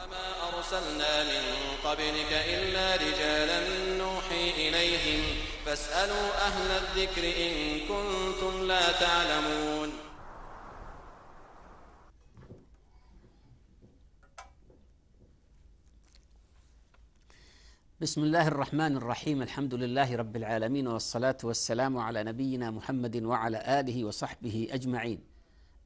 وما أرسلنا من قبلك إلا رجالا نوحي إليهم فاسألوا أهل الذكر إن كنتم لا تعلمون. بسم الله الرحمن الرحيم. الحمد لله رب العالمين، والصلاة والسلام على نبينا محمد وعلى آله وصحبه أجمعين.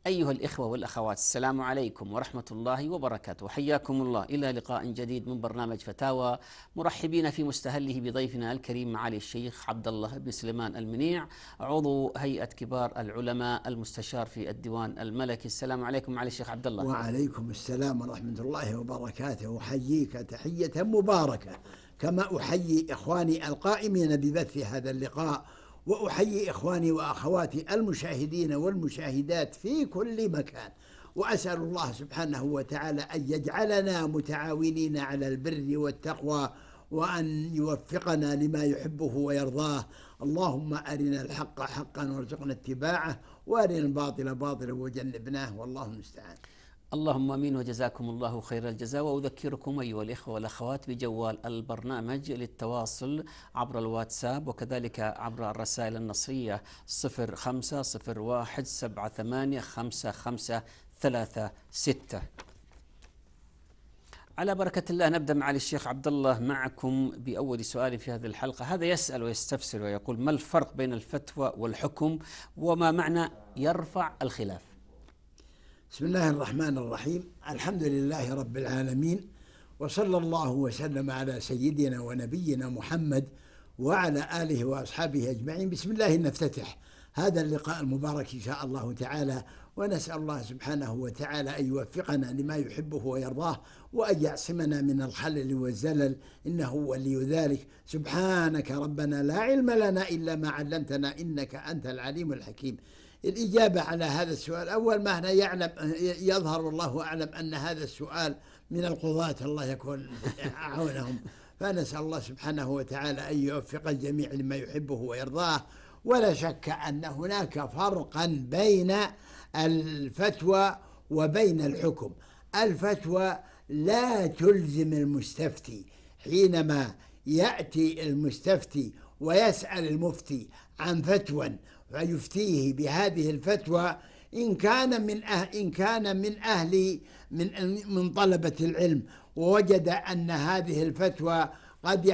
أيها الإخوة والأخوات، السلام عليكم ورحمة الله وبركاته، حياكم الله إلى لقاء جديد من برنامج فتاوى، مرحبين في مستهله بضيفنا الكريم معالي الشيخ عبد الله بن سليمان المنيع، عضو هيئة كبار العلماء، المستشار في الديوان الملكي. السلام عليكم معالي الشيخ عبد الله. وعليكم السلام ورحمة الله وبركاته. أحييك تحية مباركة، كما أحيي إخواني القائمين ببث هذا اللقاء، وأحيي إخواني وأخواتي المشاهدين والمشاهدات في كل مكان، وأسأل الله سبحانه وتعالى أن يجعلنا متعاونين على البر والتقوى، وأن يوفقنا لما يحبه ويرضاه. اللهم أرنا الحق حقا وارزقنا اتباعه، وأرنا الباطل باطلا وجنبناه، والله المستعان. اللهم امين، وجزاكم الله خير الجزاء. واذكركم ايها الاخوه والاخوات بجوال البرنامج للتواصل عبر الواتساب، وكذلك عبر الرسائل النصيه 0501785536. على بركة الله نبدأ مع الشيخ عبد الله معكم بأول سؤال في هذه الحلقة. هذا يسأل ويستفسر ويقول: ما الفرق بين الفتوى والحكم، وما معنى يرفع الخلاف؟ بسم الله الرحمن الرحيم. الحمد لله رب العالمين، وصلى الله وسلم على سيدنا ونبينا محمد وعلى آله وأصحابه أجمعين. بسم الله نفتتح هذا اللقاء المبارك إن شاء الله تعالى، ونسأل الله سبحانه وتعالى أن يوفقنا لما يحبه ويرضاه، وأن يعصمنا من الخلل والزلل، إنه ولي ذلك. سبحانك ربنا لا علم لنا إلا ما علمتنا، إنك أنت العليم الحكيم. الإجابة على هذا السؤال: أول ما هنا يظهر والله أعلم أن هذا السؤال من القضاة، الله يكون عونهم، فنسأل الله سبحانه وتعالى أن يوفق الجميع لما يحبه ويرضاه. ولا شك أن هناك فرقا بين الفتوى وبين الحكم. الفتوى لا تلزم المستفتي. حينما يأتي المستفتي ويسأل المفتي عن فتوى فيفتيه بهذه الفتوى، إن كان من طلبة العلم، ووجد أن هذه الفتوى قد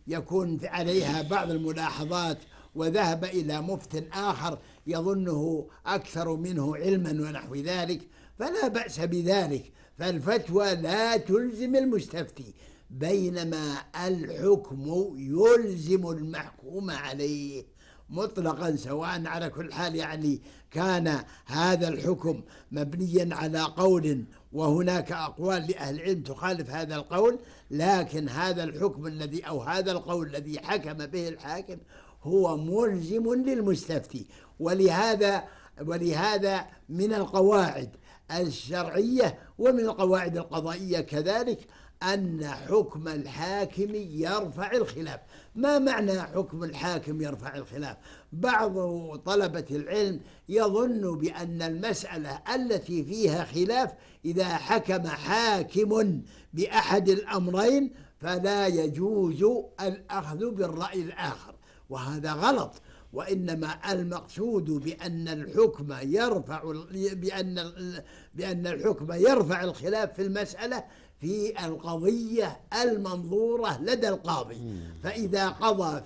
يكون عليها بعض الملاحظات، وذهب إلى مفت آخر يظنه أكثر منه علما ونحو ذلك، فلا بأس بذلك. فالفتوى لا تلزم المستفتي، بينما الحكم يلزم المحكوم عليه مطلقا، سواء على كل حال كان هذا الحكم مبنيا على قول، وهناك أقوال لأهل العلم تخالف هذا القول، لكن هذا الحكم هذا القول الذي حكم به الحاكم هو ملزم للمستفتي. ولهذا من القواعد الشرعية ومن القواعد القضائية كذلك أن حكم الحاكم يرفع الخلاف. ما معنى حكم الحاكم يرفع الخلاف؟ بعض طلبة العلم يظن بأن المسألة التي فيها خلاف إذا حكم حاكم بأحد الأمرين فلا يجوز الأخذ بالرأي الآخر، وهذا غلط. وإنما المقصود بأن الحكم يرفع الخلاف في المسألة في القضية المنظورة لدى القاضي. فإذا قضى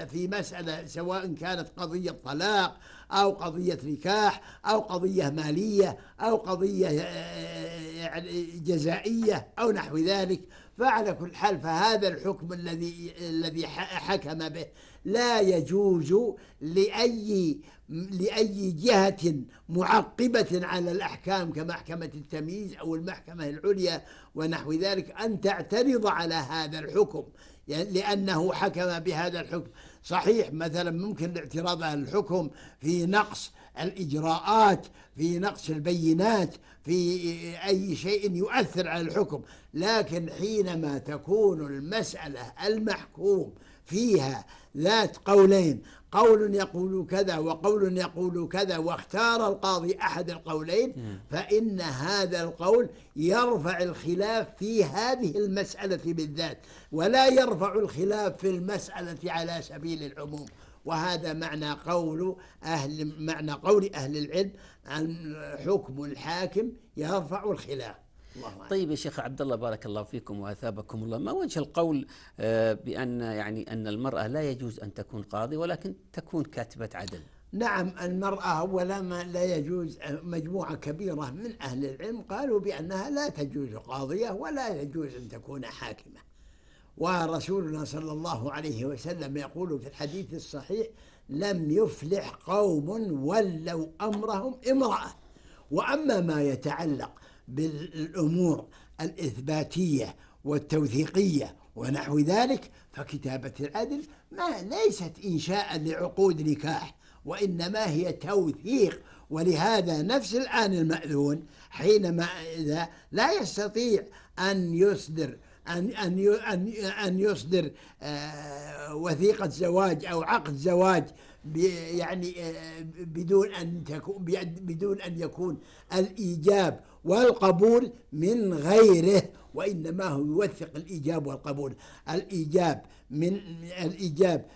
في مسألة سواء كانت قضية طلاق أو قضية نكاح أو قضية مالية أو قضية جزائية أو نحو ذلك، فعلى كل حال فهذا الحكم الذي حكم به لا يجوز لأي جهة معقبة على الأحكام كمحكمة التمييز أو المحكمة العليا ونحو ذلك أن تعترض على هذا الحكم، لأنه حكم بهذا الحكم. صحيح مثلا ممكن الاعتراض على الحكم في نقص الإجراءات، في نقص البينات، في أي شيء يؤثر على الحكم، لكن حينما تكون المسألة المحكوم فيها ذات قولين، قول يقول كذا وقول يقول كذا، واختار القاضي أحد القولين، فإن هذا القول يرفع الخلاف في هذه المسألة بالذات، ولا يرفع الخلاف في المسألة على سبيل العموم. وهذا معنى قول أهل العلم عن حكم الحاكم يرفع الخلاف. طيب يا شيخ عبد الله، بارك الله فيكم وأثابكم الله، ما وجه القول بأن يعني أن المرأة لا يجوز أن تكون قاضي ولكن تكون كاتبة عدل؟ نعم، المرأة أولا لا يجوز. مجموعة كبيرة من أهل العلم قالوا بأنها لا تجوز قاضية ولا يجوز أن تكون حاكمة. ورسولنا صلى الله عليه وسلم يقول في الحديث الصحيح: لم يفلح قوم ولوا أمرهم امرأة. وأما ما يتعلق بالأمور الإثباتية والتوثيقية ونحو ذلك، فكتابة العدل ليست إنشاء لعقود نكاح، وإنما هي توثيق. ولهذا نفس الآن المأذون حينما إذا لا يستطيع أن يصدر وثيقة زواج أو عقد زواج يعني بدون أن يكون الإيجاب والقبول من غيره، وإنما هو يوثق الإيجاب والقبول. الإيجاب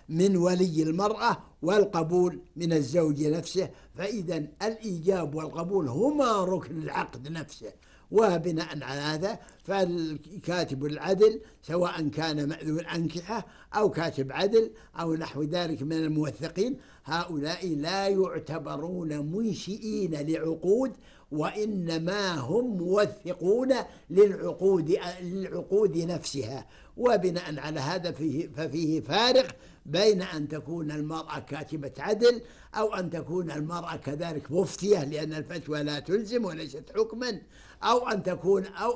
من ولي المرأة والقبول من الزوج نفسه، فإذا الإيجاب والقبول هما ركن العقد نفسه. وبناء على هذا فالكاتب العدل سواء كان مأذون أنكحة أو كاتب عدل أو نحو ذلك من الموثقين، هؤلاء لا يعتبرون منشئين لعقود، وإنما هم موثقون للعقود نفسها. وبناء على هذا ففيه فارق بين أن تكون المرأة كاتبة عدل أو أن تكون المرأة كذلك مفتية، لأن الفتوى لا تلزم وليست حكما، أو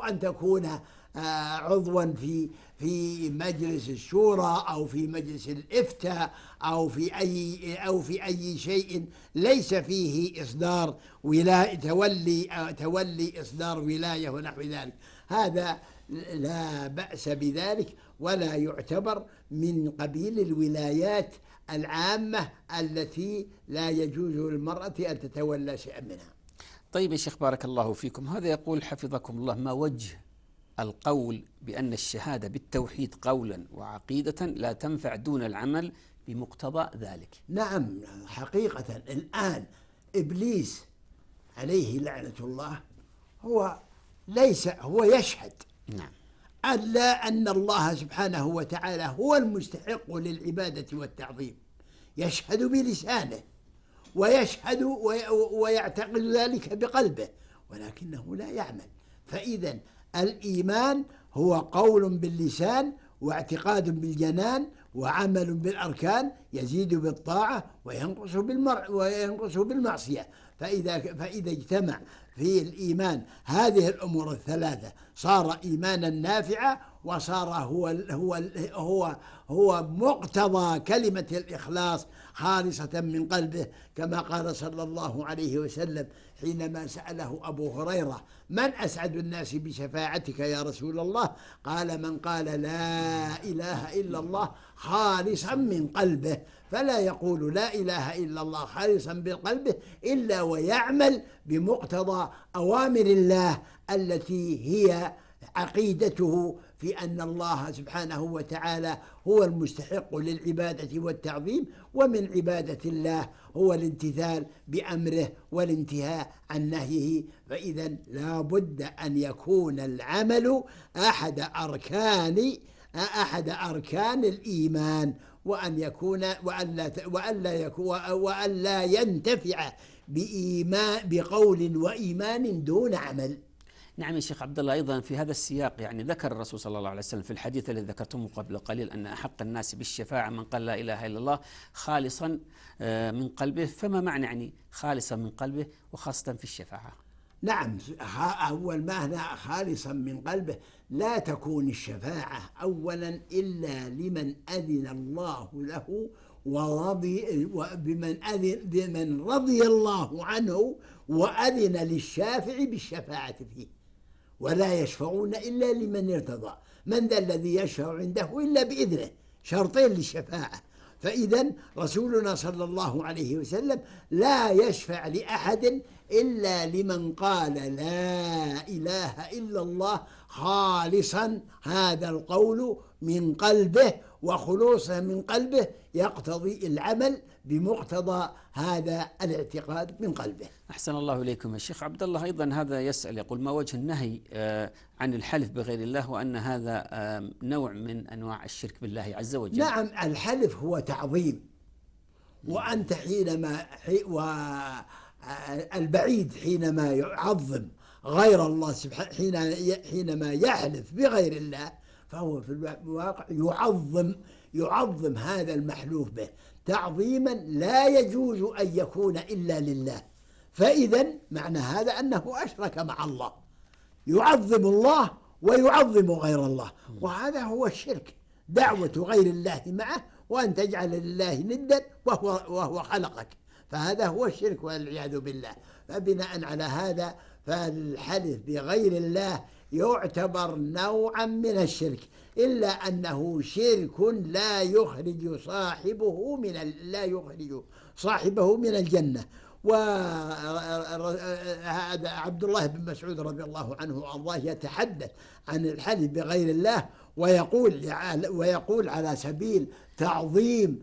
أن تكون عضوا في مجلس الشورى أو في مجلس الإفتاء أو في أي شيء ليس فيه إصدار ولاية تولي إصدار ولاية ونحو ذلك. هذا لا بأس بذلك، ولا يعتبر من قبيل الولايات العامة التي لا يجوز للمرأة أن تتولى شيئا منها. طيب يا شيخ بارك الله فيكم، هذا يقول حفظكم الله: ما وجه القول بأن الشهادة بالتوحيد قولا وعقيدة لا تنفع دون العمل بمقتضى ذلك؟ نعم، حقيقة الآن إبليس عليه لعنة الله هو يشهد نعم أن الله سبحانه وتعالى هو المستحق للعبادة والتعظيم، يشهد بلسانه ويشهد ويعتقد ذلك بقلبه، ولكنه لا يعمل. فإذا الإيمان هو قول باللسان واعتقاد بالجنان وعمل بالأركان، يزيد بالطاعة وينقص بالمعصية. فإذا اجتمع في الإيمان هذه الأمور الثلاثة صار إيمانا نافعا، وصار هو مقتضى كلمة الإخلاص خالصة من قلبه، كما قال صلى الله عليه وسلم حينما سأله أبو هريرة: من أسعد الناس بشفاعتك يا رسول الله؟ قال: من قال لا إله إلا الله خالصا من قلبه. فلا يقول لا إله إلا الله خالصا بقلبه إلا ويعمل بمقتضى أوامر الله التي هي عقيدته في أن الله سبحانه وتعالى هو المستحق للعبادة والتعظيم، ومن عبادة الله هو الامتثال بأمره والانتهاء عن نهيه. فإذا لا بد أن يكون العمل أحد أركان الإيمان، وألا ينتفع بقول وإيمان دون عمل. نعم يا شيخ عبد الله، أيضا في هذا السياق يعني ذكر الرسول صلى الله عليه وسلم في الحديث الذي ذكرتمه قبل قليل أن أحق الناس بالشفاعة من قال لا إله إلا الله خالصا من قلبه. فما معنى يعني خالصا من قلبه وخاصة في الشفاعة؟ نعم، أول ما هنا خالصا من قلبه، لا تكون الشفاعة أولا إلا لمن أذن الله له بمن رضي الله عنه وأذن للشافع بالشفاعة فيه، ولا يشفعون إلا لمن ارتضى. من ذا الذي يشفع عنده إلا بإذنه؟ شرطين للشفاعة. فإذا رسولنا صلى الله عليه وسلم لا يشفع لأحد إلا لمن قال لا إله إلا الله خالصا هذا القول من قلبه، وخلوصه من قلبه يقتضي العمل بمقتضى هذا الاعتقاد من قلبه. أحسن الله إليكم يا شيخ عبد الله. أيضا هذا يسأل يقول: ما وجه النهي عن الحلف بغير الله، وأن هذا نوع من أنواع الشرك بالله عز وجل؟ نعم، الحلف هو تعظيم، وأنت البعيد حينما يعظم غير الله سبحانه، حينما يحلف بغير الله فهو في الواقع يعظم هذا المحلوف به تعظيما لا يجوز أن يكون إلا لله. فإذا معنى هذا أنه أشرك مع الله، يعظم الله ويعظم غير الله، وهذا هو الشرك، دعوة غير الله معه، وأن تجعل لله ندا وهو خلقك، فهذا هو الشرك والعياذ بالله. فبناء على هذا فالحلف بغير الله يعتبر نوعا من الشرك، إلا أنه شرك لا يخرج صاحبه من الجنة. وهذا عبد الله بن مسعود رضي الله عنه وأرضاه يتحدث عن الحلف بغير الله ويقول على سبيل تعظيم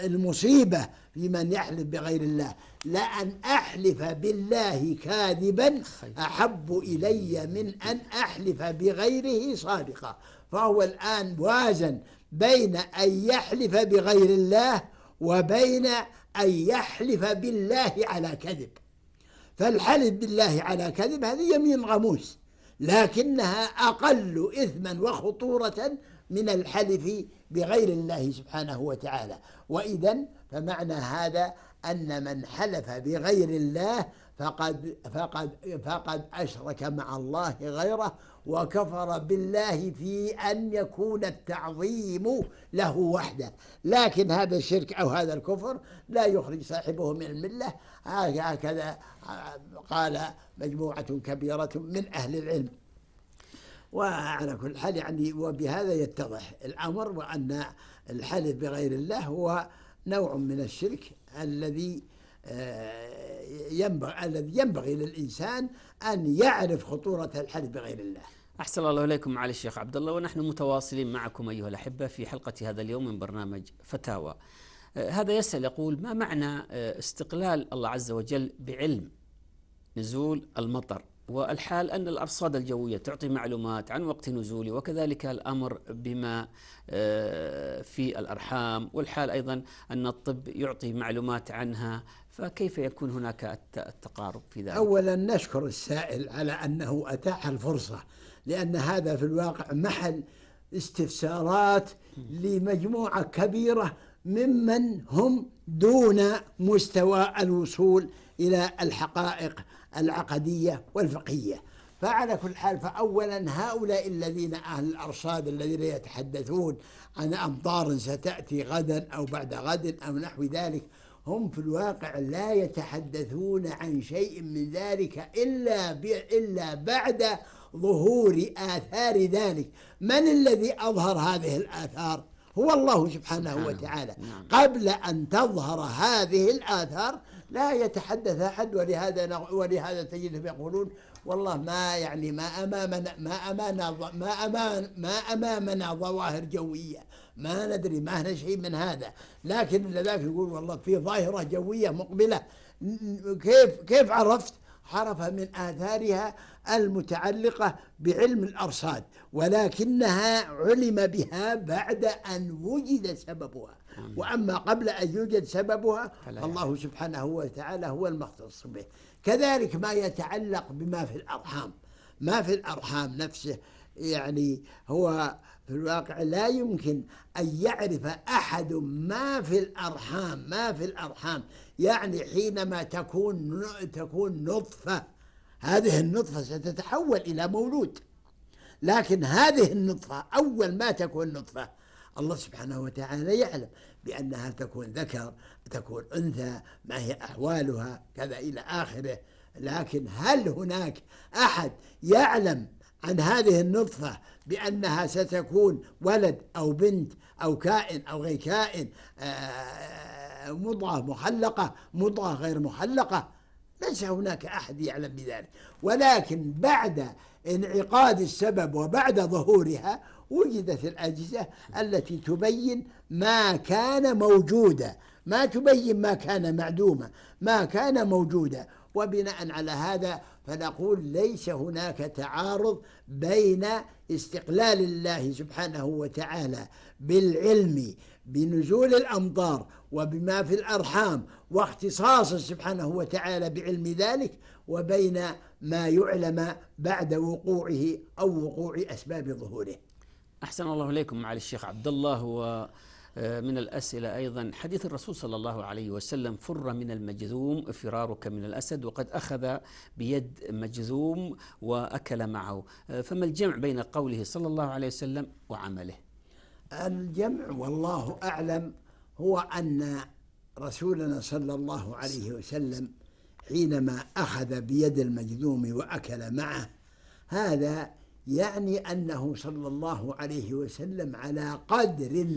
المصيبة في من يحلف بغير الله: لأن أحلف بالله كاذبا أحب إلي من أن أحلف بغيره صادقا. فهو الآن وازن بين أن يحلف بغير الله وبين أن يحلف بالله على كذب. فالحلف بالله على كذب هذه يمين غموس، لكنها أقل إثما وخطورة من الحلف بغير الله سبحانه وتعالى. وإذا فمعنى هذا أن من حلف بغير الله فقد أشرك مع الله غيره، وكفر بالله في أن يكون التعظيم له وحده. لكن هذا الشرك أو هذا الكفر لا يخرج صاحبه من الملة، هكذا قال مجموعة كبيرة من أهل العلم. وعلى كل حال يعني وبهذا يتضح الأمر، وأن الحلف بغير الله هو نوع من الشرك الذي ينبغي للإنسان أن يعرف خطورة الحلف بغير الله. أحسن الله إليكم معالي الشيخ عبد الله، ونحن متواصلين معكم أيها الأحبة في حلقة هذا اليوم من برنامج فتاوى. هذا يسأل يقول: ما معنى استقلال الله عز وجل بعلم نزول المطر، والحال أن الأرصاد الجوية تعطي معلومات عن وقت نزوله، وكذلك الأمر بما في الأرحام، والحال أيضا أن الطب يعطي معلومات عنها، فكيف يكون هناك التقارب في ذلك؟ أولا نشكر السائل على أنه أتاح الفرصة، لأن هذا في الواقع محل استفسارات لمجموعة كبيرة ممن هم دون مستوى الوصول إلى الحقائق العقدية والفقهية. فعلى كل حال فأولا هؤلاء الذين أهل الأرصاد الذين يتحدثون عن أمطار ستأتي غدا أو بعد غد أو نحو ذلك، هم في الواقع لا يتحدثون عن شيء من ذلك إلا بعد ظهور آثار ذلك. من الذي أظهر هذه الآثار؟ هو الله سبحانه وتعالى. قبل أن تظهر هذه الآثار لا يتحدث أحد، ولهذا تجدهم يقولون: والله ما أمامنا ظواهر جوية، ما ندري، ما هنا شيء من هذا. لكن ذاك يقول: والله في ظاهرة جوية مقبلة. كيف عرفت؟ عرف من آثارها المتعلقة بعلم الأرصاد، ولكنها علم بها بعد أن وجد سببها. وأما قبل أن يوجد سببها الله سبحانه وتعالى هو المختص به. كذلك ما يتعلق بما في الأرحام، ما في الأرحام نفسه، يعني هو في الواقع لا يمكن أن يعرف أحد ما في الأرحام. يعني حينما تكون نطفة، هذه النطفة ستتحول إلى مولود، لكن هذه النطفة أول ما تكون نطفة الله سبحانه وتعالى يعلم بأنها تكون ذكر، تكون أنثى، ما هي أحوالها كذا إلى آخره. لكن هل هناك أحد يعلم عن هذه النطفة بأنها ستكون ولد أو بنت أو كائن أو غير كائن، مضغة مخلقة مضغة غير مخلقة، ليس هناك أحد يعلم بذلك. ولكن بعد انعقاد السبب وبعد ظهورها وجدت الأجهزة التي تبين ما كان موجودا، ما تبين ما كان معدوما، ما كان موجودا. وبناء على هذا فنقول ليس هناك تعارض بين استقلال الله سبحانه وتعالى بالعلم بنزول الأمطار وبما في الأرحام واختصاصه سبحانه وتعالى بعلم ذلك، وبين ما يعلم بعد وقوعه أو وقوع أسباب ظهوره. أحسن الله إليكم معالي الشيخ عبد الله. ومن الأسئلة أيضا حديث الرسول صلى الله عليه وسلم: فر من المجذوم فرارك من الأسد، وقد أخذ بيد مجذوم وأكل معه، فما الجمع بين قوله صلى الله عليه وسلم وعمله؟ الجمع والله أعلم هو أن رسولنا صلى الله عليه وسلم حينما أخذ بيد المجذوم وأكل معه، هذا يعني أنه صلى الله عليه وسلم على قدر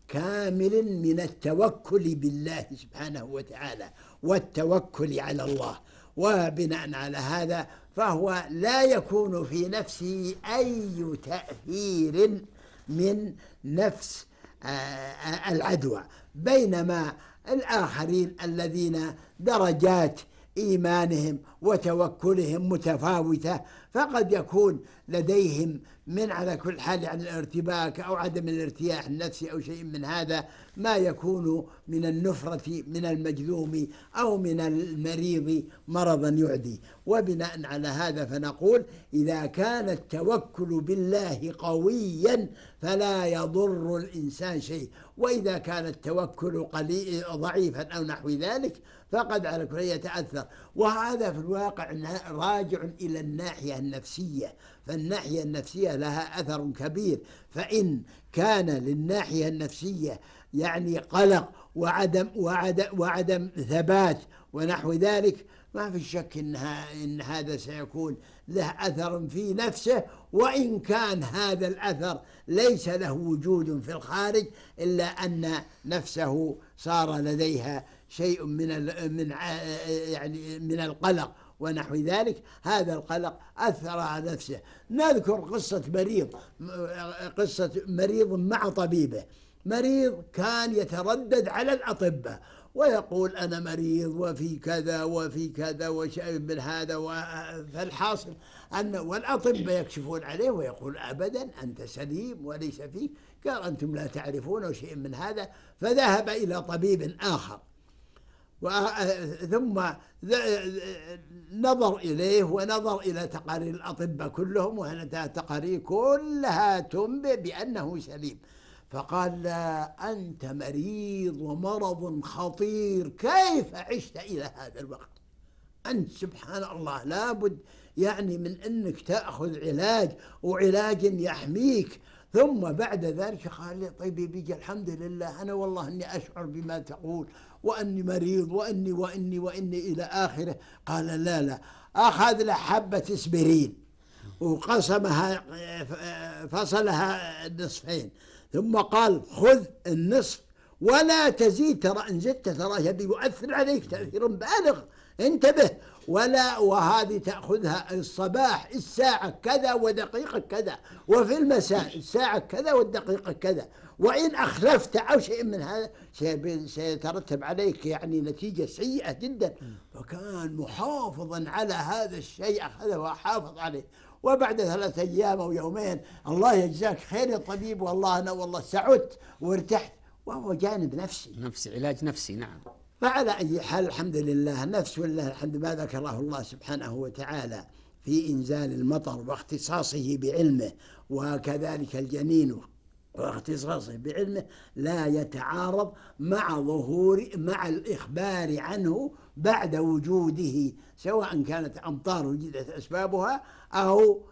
كامل من التوكل بالله سبحانه وتعالى والتوكل على الله. وبناء على هذا فهو لا يكون في نفسه أي تأثير من نفس العدوى، بينما الآخرين الذين درجات إيمانهم وتوكلهم متفاوتة، فقد يكون لديهم من على كل حال عن الارتباك أو عدم الارتياح النفسي أو شيء من هذا ما يكون من النفرة من المجذوم أو من المريض مرضا يعدي. وبناء على هذا فنقول إذا كان التوكل بالله قويا فلا يضر الإنسان شيء، وإذا كان التوكل ضعيفا أو نحو ذلك فقد على كل يتأثر. وهذا في الواقع راجع إلى الناحية النفسية، فالناحية النفسية لها أثر كبير. فإن كان للناحية النفسية يعني قلق وعدم ثبات ونحو ذلك، ما في شك إن هذا سيكون له أثر في نفسه، وإن كان هذا الأثر ليس له وجود في الخارج إلا أن نفسه صار لديها شيء من القلق ونحو ذلك. هذا القلق أثر على نفسه. نذكر قصة مريض مع طبيبه. مريض كان يتردد على الأطباء ويقول أنا مريض وفي كذا وفي كذا وشيء من هذا، فالحاصل أن والأطباء يكشفون عليه ويقول أبدا أنت سليم وليس فيك. قال أنتم لا تعرفون أو شيء من هذا. فذهب إلى طبيب آخر ثم نظر إليه ونظر إلى تقارير الأطباء كلهم، وهذه التقارير كلها تنبئ بأنه سليم. فقال لا، أنت مريض ومرض خطير، كيف عشت إلى هذا الوقت؟ أنت سبحان الله لابد يعني من أنك تأخذ علاج وعلاج يحميك. ثم بعد ذلك قال لي طيبي بيجي الحمد لله أنا والله أني أشعر بما تقول وأني مريض وأني إلى آخره. قال لا، أخذ له حبة اسبرين وقسمها فصلها نصفين، ثم قال خذ النصف ولا تزيد، ترى إن زدت ترى هذا يؤثر عليك تأثير بالغ، انتبه. وهذه تأخذها الصباح الساعة كذا ودقيقة كذا، وفي المساء الساعة كذا والدقيقة كذا، وإن أخلفت أو شيء من هذا سيترتب عليك يعني نتيجة سيئة جدا. فكان محافظا على هذا الشيء، أخذه وحافظ عليه. وبعد 3 أيام أو يومين الله يجزاك خير يا طبيب، والله أنا والله سعدت وارتحت. وهو جانب نفسي علاج نفسي. نعم. فعلى أي حال الحمد لله نفس والله الحمد ما ذكره الله سبحانه وتعالى في إنزال المطر واختصاصه بعلمه، وكذلك الجنين واختصاصه بعلمه لا يتعارض مع الإخبار عنه بعد وجوده، سواء كانت أمطار وجدت أسبابها أو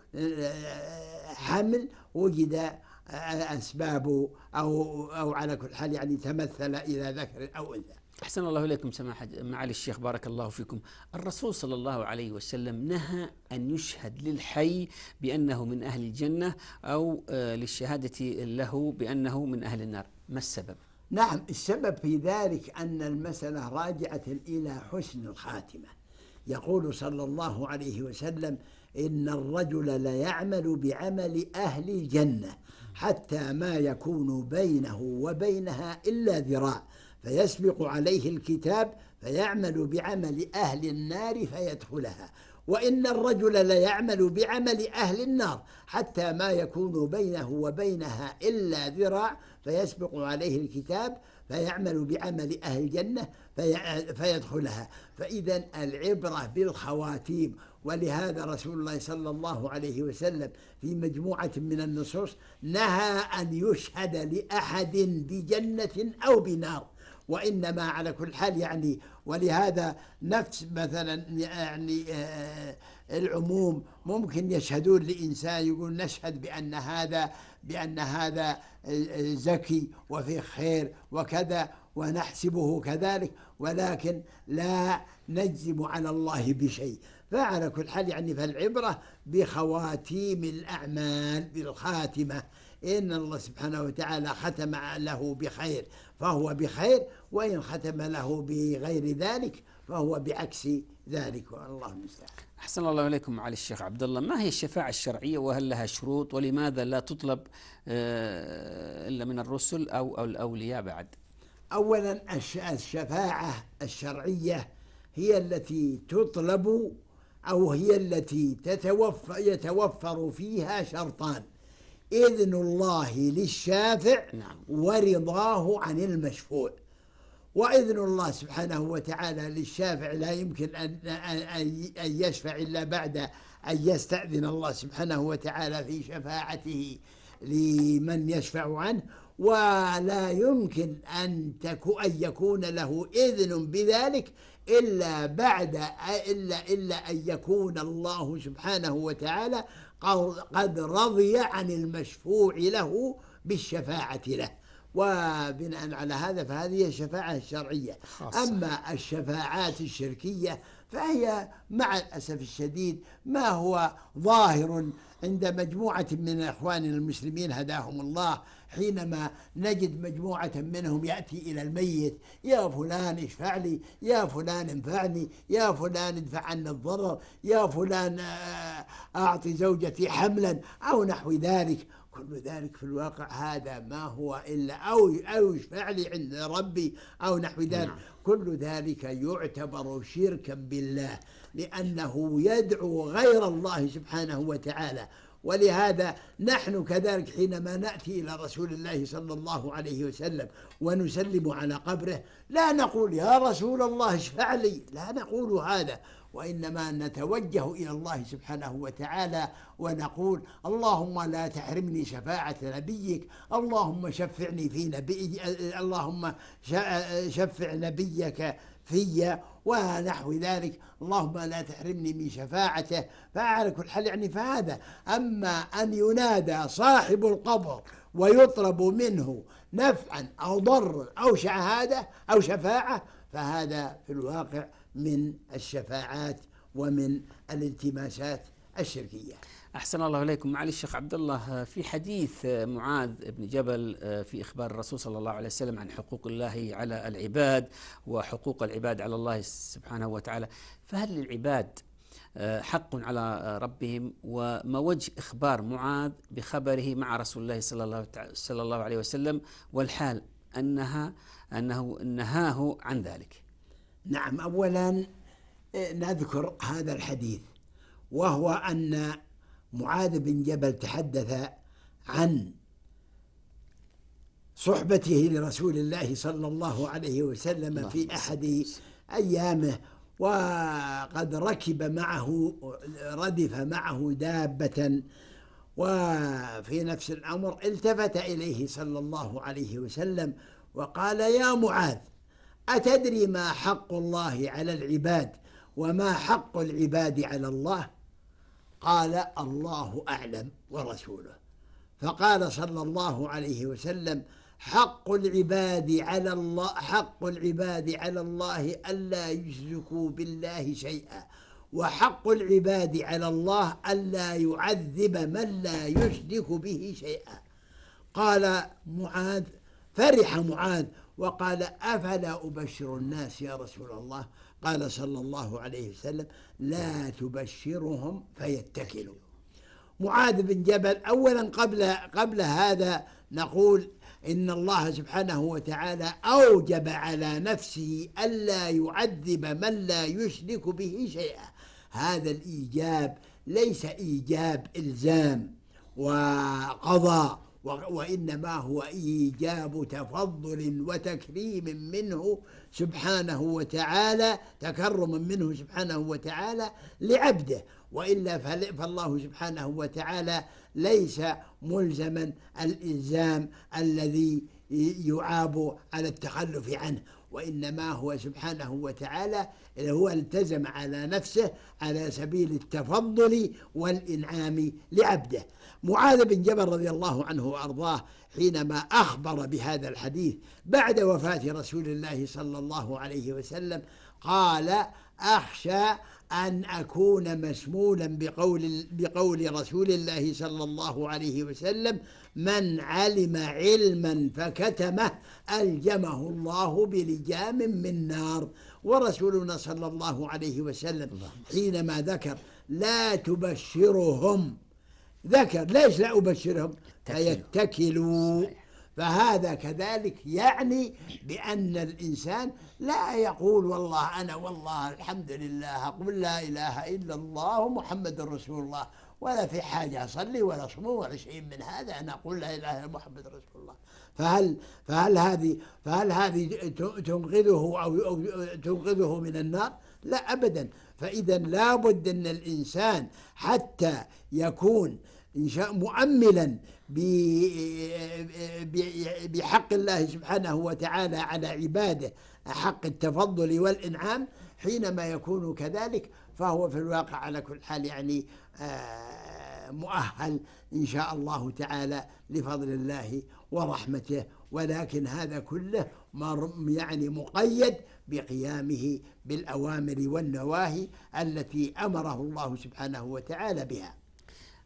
حمل وجد أسباب أو على كل حال يعني تمثل إلى ذكر أو أنثى. أحسن الله إليكم سماحة معالي الشيخ، بارك الله فيكم. الرسول صلى الله عليه وسلم نهى أن يشهد للحي بأنه من أهل الجنة أو للشهادة له بأنه من أهل النار، ما السبب؟ نعم، السبب في ذلك أن المسألة راجعة إلى حسن الخاتمة. يقول صلى الله عليه وسلم: إن الرجل ليعمل بعمل أهل الجنة حتى ما يكون بينه وبينها إلا ذراع، فيسبق عليه الكتاب فيعمل بعمل أهل النار فيدخلها. وإن الرجل ليعمل بعمل أهل النار حتى ما يكون بينه وبينها إلا ذراع، فيسبق عليه الكتاب فيعمل بعمل أهل الجنة فيدخلها. فإذا العبرة بالخواتيم. ولهذا رسول الله صلى الله عليه وسلم في مجموعة من النصوص نهى أن يشهد لأحد بجنة أو بنار، وإنما على كل حال يعني. ولهذا نفس مثلا يعني العموم ممكن يشهدون لإنسان، يقول نشهد بأن هذا زكي وفي خير وكذا ونحسبه كذلك، ولكن لا نجزم على الله بشيء. فعلى كل حال يعني فالعبرة بخواتيم الأعمال، بالخاتمة. إن الله سبحانه وتعالى ختم له بخير فهو بخير، وإن ختم له بغير ذلك فهو بعكس ذلك، والله المستعان. أحسن الله إليكم معالي الشيخ عبد الله. ما هي الشفاعة الشرعية وهل لها شروط، ولماذا لا تطلب إلا من الرسل أو الأولياء بعد؟ أولا الشفاعة الشرعية هي التي تطلب أو هي التي يتوفر فيها شرطان: إذن الله للشافع ورضاه عن المشفوع. وإذن الله سبحانه وتعالى للشافع لا يمكن أن يشفع إلا بعد أن يستأذن الله سبحانه وتعالى في شفاعته لمن يشفع عنه، ولا يمكن أن يكون له إذن بذلك إلا أن يكون الله سبحانه وتعالى قد رضي عن المشفوع له بالشفاعة له. وبناء على هذا فهذه الشفاعة الشرعية. أما الشفاعات الشركية فهي مع الأسف الشديد ما هو ظاهر عند مجموعة من إخواننا المسلمين هداهم الله، حينما نجد مجموعة منهم يأتي إلى الميت: يا فلان اشفع لي، يا فلان انفعني، يا فلان ادفع عنا الضرر، يا فلان أعطي زوجتي حملا أو نحو ذلك. كل ذلك في الواقع هذا ما هو إلا أو يشفع لي عند ربي أو نحو ذلك. كل ذلك يعتبر شركا بالله، لأنه يدعو غير الله سبحانه وتعالى. ولهذا نحن كذلك حينما نأتي إلى رسول الله صلى الله عليه وسلم ونسلم على قبره لا نقول يا رسول الله اشفع لي، لا نقول هذا، وإنما نتوجه إلى الله سبحانه وتعالى ونقول: اللهم لا تحرمني شفاعة نبيك، اللهم شفعني في نبي، اللهم شفع نبيك في ونحو ذلك، اللهم لا تحرمني من شفاعته. فعلى كل حال يعني فهذا. أما أن ينادى صاحب القبر ويطلب منه نفعا أو ضر أو شهادة أو شفاعة، فهذا في الواقع من الشفاعات ومن الالتماسات الشركية. أحسن الله إليكم معالي الشيخ عبد الله. في حديث معاذ بن جبل في إخبار الرسول صلى الله عليه وسلم عن حقوق الله على العباد وحقوق العباد على الله سبحانه وتعالى، فهل للعباد حق على ربهم؟ وما وجه إخبار معاذ بخبره مع رسول الله صلى الله عليه وسلم والحال أنه نهاه عن ذلك؟ نعم، أولا نذكر هذا الحديث، وهو أن معاذ بن جبل تحدث عن صحبته لرسول الله صلى الله عليه وسلم في أحد أيامه، وقد ردف معه دابة، وفي نفس الأمر التفت إليه صلى الله عليه وسلم وقال: يا معاذ، أتدري ما حق الله على العباد وما حق العباد على الله؟ قال: الله أعلم ورسوله. فقال صلى الله عليه وسلم: حق العباد على الله ألا يشركوا بالله شيئا، وحق العباد على الله ألا يعذب من لا يشرك به شيئا. قال معاذ، فرح معاذ وقال: أفلا أبشر الناس يا رسول الله؟ قال صلى الله عليه وسلم: لا تبشرهم فيتكلوا. معاذ بن جبل، أولا قبل هذا نقول إن الله سبحانه وتعالى أوجب على نفسه ألا يعذب من لا يشرك به شيئا. هذا الإيجاب ليس إيجاب إلزام وقضاء، وإنما هو إيجاب تفضل وتكريم منه سبحانه وتعالى، تكرم منه سبحانه وتعالى لعبده، وإلا فالله سبحانه وتعالى ليس ملزما الإلزام الذي يعاب على التخلف عنه، وإنما هو سبحانه وتعالى هو التزم على نفسه على سبيل التفضل والإنعام لعبده. معاذ بن جبل رضي الله عنه وأرضاه حينما أخبر بهذا الحديث بعد وفاة رسول الله صلى الله عليه وسلم قال: أخشى أن أكون مسمولا بقول رسول الله صلى الله عليه وسلم: من علم علما فكتمه ألجمه الله بلجام من نار. ورسولنا صلى الله عليه وسلم حينما ذكر لا تبشرهم، ذكر ليش لا أبشرهم؟ فيتكلوا. فهذا كذلك يعني بأن الإنسان لا يقول والله أنا والله الحمد لله أقول لا إله إلا الله محمد رسول الله، ولا في حاجة أصلي ولا صوم ولا شيء من هذا، أنا أقول لا إله إلا محمد رسول الله. فهل هذه تنقذه أو تنقذه من النار؟ لا أبدا. فإذا لا بد أن الإنسان حتى يكون مؤملا بحق الله سبحانه وتعالى على عباده، حق التفضل والإنعام، حينما يكون كذلك فهو في الواقع على كل حال يعني مؤهل إن شاء الله تعالى لفضل الله ورحمته، ولكن هذا كله يعني مقيد بقيامه بالأوامر والنواهي التي أمره الله سبحانه وتعالى بها.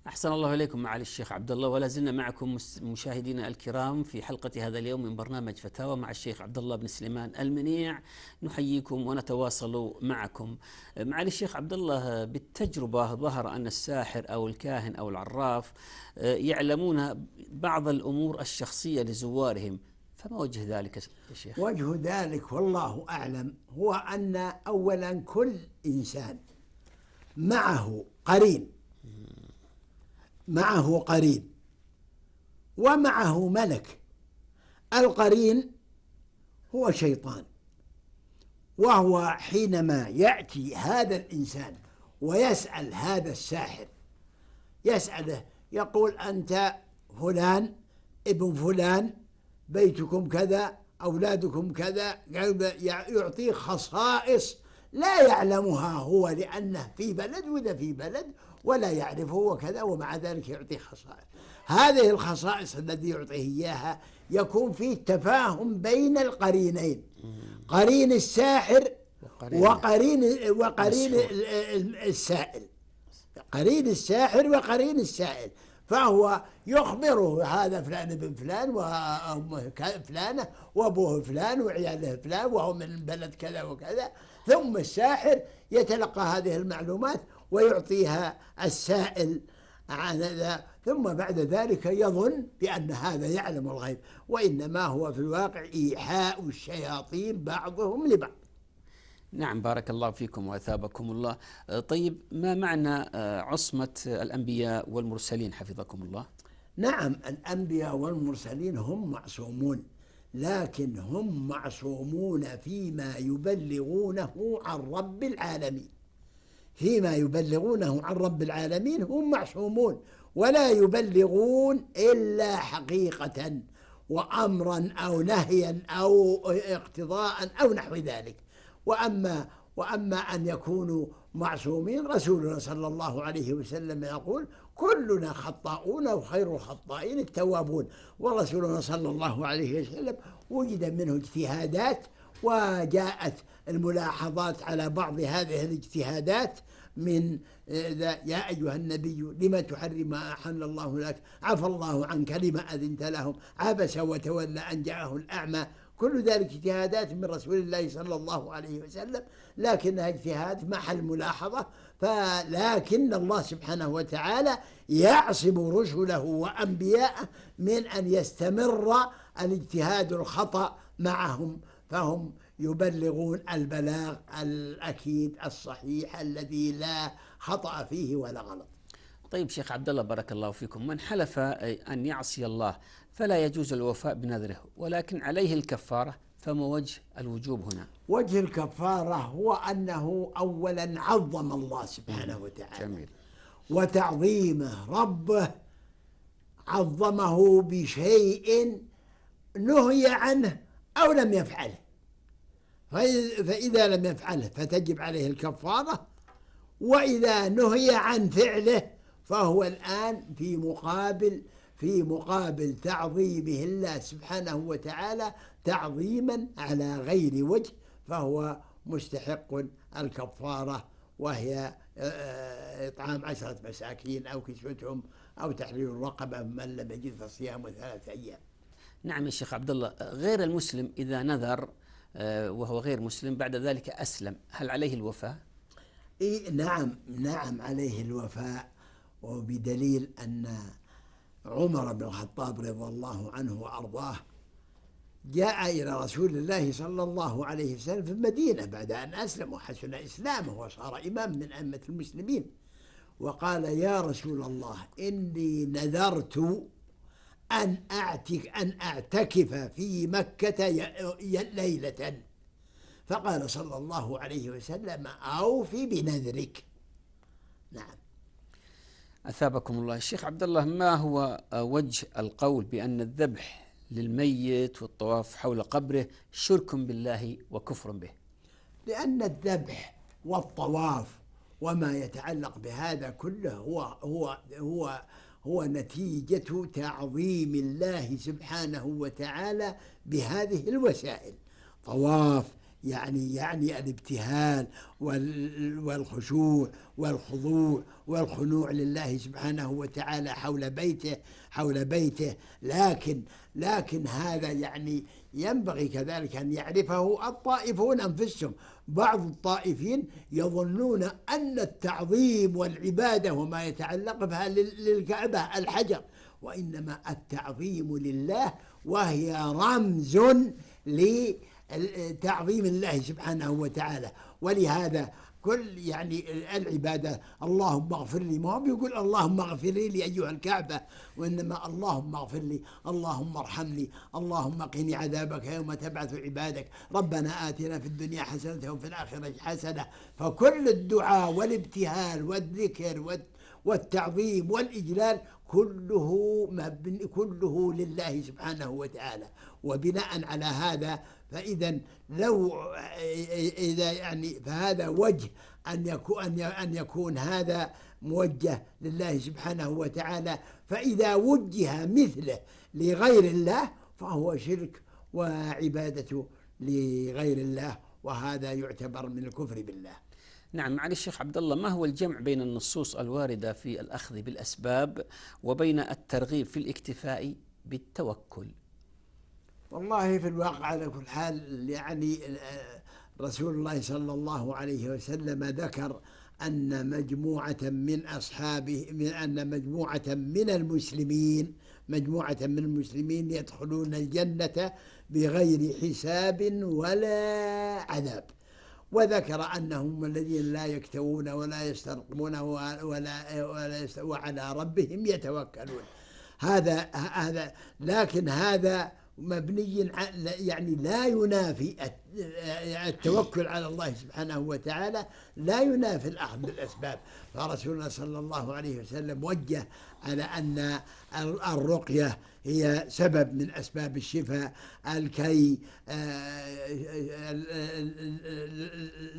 أحسن الله إليكم معالي الشيخ عبد الله، ولا زلنا معكم مشاهدينا الكرام في حلقة هذا اليوم من برنامج فتاوى مع الشيخ عبد الله بن سليمان المنيع. نحييكم ونتواصل معكم. معالي الشيخ عبد الله، بالتجربة ظهر أن الساحر أو الكاهن أو العراف يعلمون بعض الأمور الشخصية لزوارهم، فما وجه ذلك يا شيخ؟ وجه ذلك والله أعلم هو أن أولا كل إنسان معه قرين ومعه ملك. القرين هو شيطان، وهو حينما يأتي هذا الإنسان ويسأل هذا الساحر، يسأله يقول: أنت فلان ابن فلان، بيتكم كذا، أولادكم كذا، يعطيه خصائص لا يعلمها هو لأنه في بلد وذا في بلد ولا يعرفه وكذا، ومع ذلك يعطيه خصائص. هذه الخصائص الذي يعطيه إياها يكون فيه تفاهم بين القرينين، قرين الساحر وقرين السائل، قرين الساحر وقرين السائل. فهو يخبره هذا فلان ابن فلان وأمه فلانة وأبوه فلان وعياله فلان وهو من بلد كذا وكذا، ثم الساحر يتلقى هذه المعلومات ويعطيها السائل عن هذا، ثم بعد ذلك يظن بأن هذا يعلم الغيب، وإنما هو في الواقع إيحاء الشياطين بعضهم لبعض. نعم، بارك الله فيكم وأثابكم الله. طيب، ما معنى عصمة الأنبياء والمرسلين حفظكم الله؟ نعم، الأنبياء والمرسلين هم معصومون، لكن هم معصومون فيما يبلغونه عن رب العالمين، فيما يبلغونه عن رب العالمين هم معصومون، ولا يبلغون إلا حقيقة وأمرا أو نهيا أو اقتضاء أو نحو ذلك. وأما أن يكونوا معصومين رسولنا صلى الله عليه وسلم يقول كلنا خطاؤون وخير الخطائين التوابون. ورسولنا صلى الله عليه وسلم وجد منه اجتهادات، وجاءت الملاحظات على بعض هذه الاجتهادات من يا أيها النبي لما تحرم ما أحل الله لك، عفى الله عنك لما أذنت لهم، عبس وتولى أن جاءه الأعمى. كل ذلك اجتهادات من رسول الله صلى الله عليه وسلم، لكنها اجتهاد محل ملاحظة. لكن الله سبحانه وتعالى يعصم رسله وأنبياءه من أن يستمر الاجتهاد الخطأ معهم، فهم يبلغون البلاغ الأكيد الصحيح الذي لا خطأ فيه ولا غلط. طيب شيخ عبد الله بارك الله فيكم، من حلف أن يعصي الله فلا يجوز الوفاء بنذره ولكن عليه الكفارة، فما وجه الوجوب هنا؟ وجه الكفارة هو أنه أولا عظم الله سبحانه وتعالى. جميل. وتعظيمه ربه عظمه بشيء نهي عنه أو لم يفعله، فإذا لم يفعله فتجب عليه الكفارة، وإذا نهي عن فعله فهو الآن في مقابل تعظيمه الله سبحانه وتعالى تعظيما على غير وجه، فهو مستحق الكفارة، وهي إطعام 10 مساكين أو كسوتهم أو تحرير رقبة من لم يجد فصيام 3 أيام. نعم يا شيخ عبد الله، غير المسلم إذا نذر وهو غير مسلم بعد ذلك أسلم، هل عليه الوفاء؟ نعم عليه الوفاء، وبدليل أن عمر بن الخطاب رضي الله عنه وأرضاه جاء إلى رسول الله صلى الله عليه وسلم في المدينة بعد أن أسلم وحسن إسلامه وصار إمام من أئمة المسلمين، وقال يا رسول الله إني نذرت أن أعتكف في مكة ليلة، فقال صلى الله عليه وسلم أوفي بنذرك. نعم. أثابكم الله. الشيخ عبد الله، ما هو وجه القول بأن الذبح للميت والطواف حول قبره شرك بالله وكفر به؟ لأن الذبح والطواف وما يتعلق بهذا كله هو نتيجة تعظيم الله سبحانه وتعالى بهذه الوسائل. طواف يعني الابتهال والخشوع والخضوع والخنوع لله سبحانه وتعالى حول بيته، لكن هذا يعني ينبغي كذلك أن يعرفه الطائفون أنفسهم. بعض الطائفين يظنون أن التعظيم والعبادة وما يتعلق بها للكعبة الحجر، وإنما التعظيم لله، وهي رمز لتعظيم الله سبحانه وتعالى. ولهذا كل العبادة اللهم اغفر لي، ما هو بيقول اللهم اغفر لي أيها الكعبة، وإنما اللهم اغفر لي، اللهم ارحمني، اللهم قني عذابك يوم تبعث عبادك، ربنا آتنا في الدنيا حسنة وفي الآخرة حسنة. فكل الدعاء والابتهال والذكر والتعظيم والإجلال كله لله سبحانه وتعالى. وبناء على هذا فهذا وجه أن يكون هذا موجه لله سبحانه وتعالى، فإذا وجه مثله لغير الله فهو شرك وعبادة لغير الله، وهذا يعتبر من الكفر بالله. نعم. معالي الشيخ عبد الله، ما هو الجمع بين النصوص الواردة في الأخذ بالأسباب وبين الترغيب في الاكتفاء بالتوكل؟ والله في الواقع على كل حال رسول الله صلى الله عليه وسلم ذكر أن مجموعة من أصحابه مجموعة من المسلمين يدخلون الجنة بغير حساب ولا عذاب، وذكر أنهم الذين لا يكتوون ولا يسترقمون وعلى ربهم يتوكلون. لكن هذا مبني لا ينافي التوكل على الله سبحانه وتعالى، لا ينافي الأخذ بالأسباب. فرسولنا صلى الله عليه وسلم وجه على أن الرقية هي سبب من أسباب الشفاء، الكي،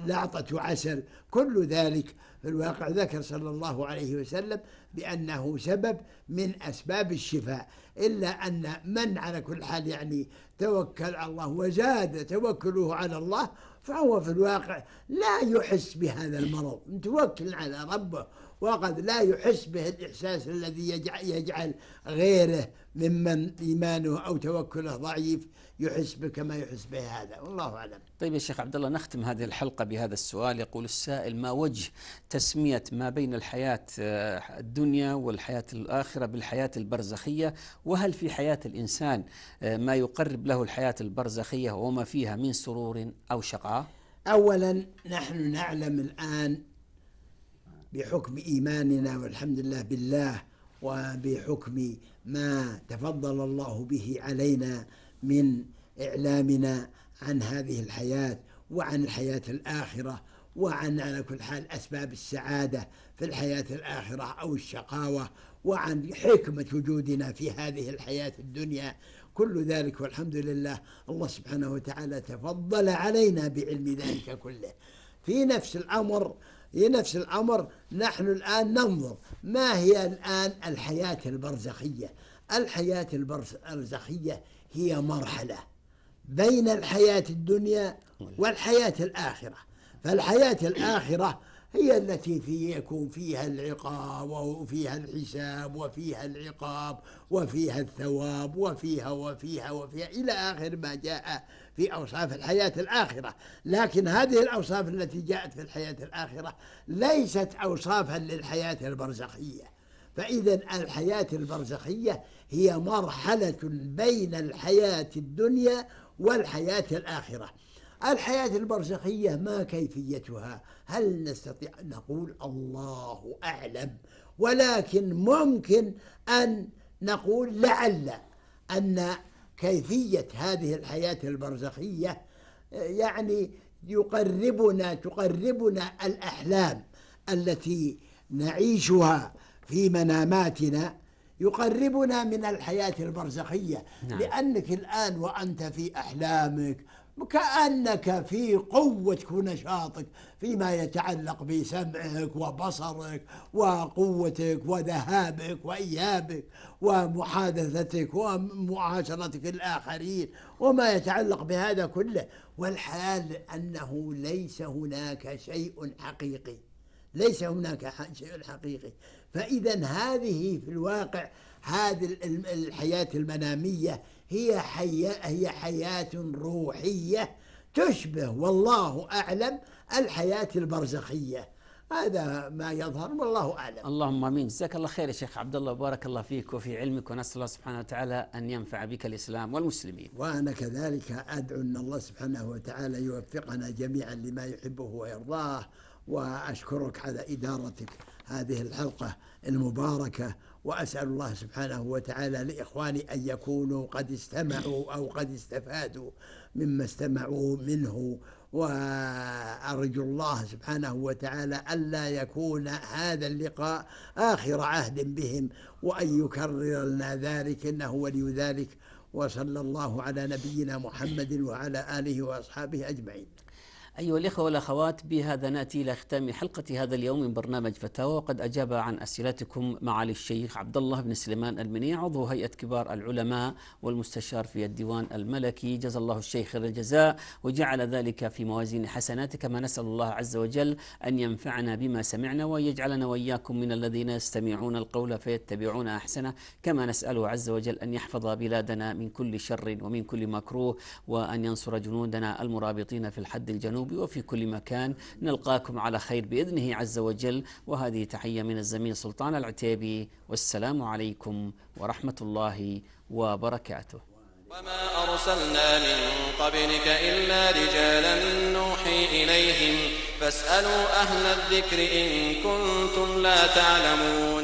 لعطة عسل، كل ذلك في الواقع ذكر صلى الله عليه وسلم بأنه سبب من أسباب الشفاء. إلا أن من على كل حال يعني توكل على الله وزاد توكله على الله فهو في الواقع لا يحس بهذا المرض، متوكل على ربه وقد لا يحس به الإحساس الذي يجعل غيره ممن إيمانه أو توكله ضعيف يحس به كما يحس به هذا، والله أعلم. طيب يا شيخ عبد الله، نختم هذه الحلقة بهذا السؤال. يقول السائل: ما وجه تسمية ما بين الحياة الدنيا والحياة الآخرة بالحياة البرزخية؟ وهل في حياة الإنسان ما يقرب له الحياة البرزخية وما فيها من سرور أو شقاء؟ أولا نحن نعلم الآن بحكم إيماننا والحمد لله بالله وبحكم ما تفضل الله به علينا من إعلامنا عن هذه الحياة وعن الحياة الآخرة وعن على كل حال أسباب السعادة في الحياة الآخرة أو الشقاوة وعن حكمة وجودنا في هذه الحياة الدنيا، كل ذلك والحمد لله الله سبحانه وتعالى تفضل علينا بعلم ذلك كله. في نفس الأمر نحن الآن ننظر ما هي الآن الحياة البرزخية. الحياة البرزخية هي مرحلة بين الحياة الدنيا والحياة الآخرة. فالحياة الآخرة هي التي يكون فيها العقاب وفيها الحساب وفيها العقاب وفيها الثواب وفيها إلى آخر ما جاء في أوصاف الحياة الآخرة. لكن هذه الأوصاف التي جاءت في الحياة الآخرة ليست أوصافا للحياة البرزخية. فإذا الحياة البرزخية هي مرحلة بين الحياة الدنيا والحياة الآخرة. الحياة البرزخية ما كيفيتها؟ هل نستطيع أن نقول؟ الله أعلم، ولكن ممكن أن نقول لعل أن كيفية هذه الحياة البرزخية يعني تقربنا الأحلام التي نعيشها في مناماتنا، يقربنا من الحياة البرزخية. نعم. لأنك الآن وأنت في أحلامك كأنك في قوتك ونشاطك فيما يتعلق بسمعك وبصرك وقوتك وذهابك وإيابك ومحادثتك ومعاشرتك الآخرين وما يتعلق بهذا كله، والحال أنه ليس هناك شيء حقيقي، ليس هناك شيء حقيقي. فإذا هذه في الواقع هذه الحياة المنامية هي حياة روحية تشبه والله أعلم الحياة البرزخية. هذا ما يظهر والله أعلم. اللهم آمين. جزاك الله خير يا شيخ عبد الله، وبارك الله فيك وفي علمك، ونسأل الله سبحانه وتعالى أن ينفع بك الإسلام والمسلمين. وأنا كذلك أدعو أن الله سبحانه وتعالى يوفقنا جميعا لما يحبه ويرضاه، وأشكرك على إدارتك هذه الحلقة المباركة، وأسأل الله سبحانه وتعالى لإخواني أن يكونوا قد استمعوا أو قد استفادوا مما استمعوا منه، وأرجو الله سبحانه وتعالى ألا يكون هذا اللقاء آخر عهد بهم، وأن يكرر لنا ذلك إنه ولي ذلك. وصلى الله على نبينا محمد وعلى آله وأصحابه أجمعين. أيها الإخوة والأخوات، بهذا نأتي إلى ختام حلقة هذا اليوم من برنامج فتاوى، وقد أجاب عن أسئلتكم معالي الشيخ عبد الله بن سليمان المنيع، عضو هيئة كبار العلماء والمستشار في الديوان الملكي. جزا الله الشيخ خير الجزاء وجعل ذلك في موازين حسناته، كما نسأل الله عز وجل أن ينفعنا بما سمعنا وأن يجعلنا وإياكم من الذين يستمعون القول فيتبعون أحسنه، كما نسأله عز وجل أن يحفظ بلادنا من كل شر ومن كل مكروه، وأن ينصر جنودنا المرابطين في الحد الجنوبي وفي كل مكان. نلقاكم على خير بإذنه عز وجل، وهذه تحية من الزميل سلطان العتيبي، والسلام عليكم ورحمة الله وبركاته. وما أرسلنا من قبلك إلا رجالا نوحي إليهم فاسألوا أهل الذكر إن كنتم لا تعلمون.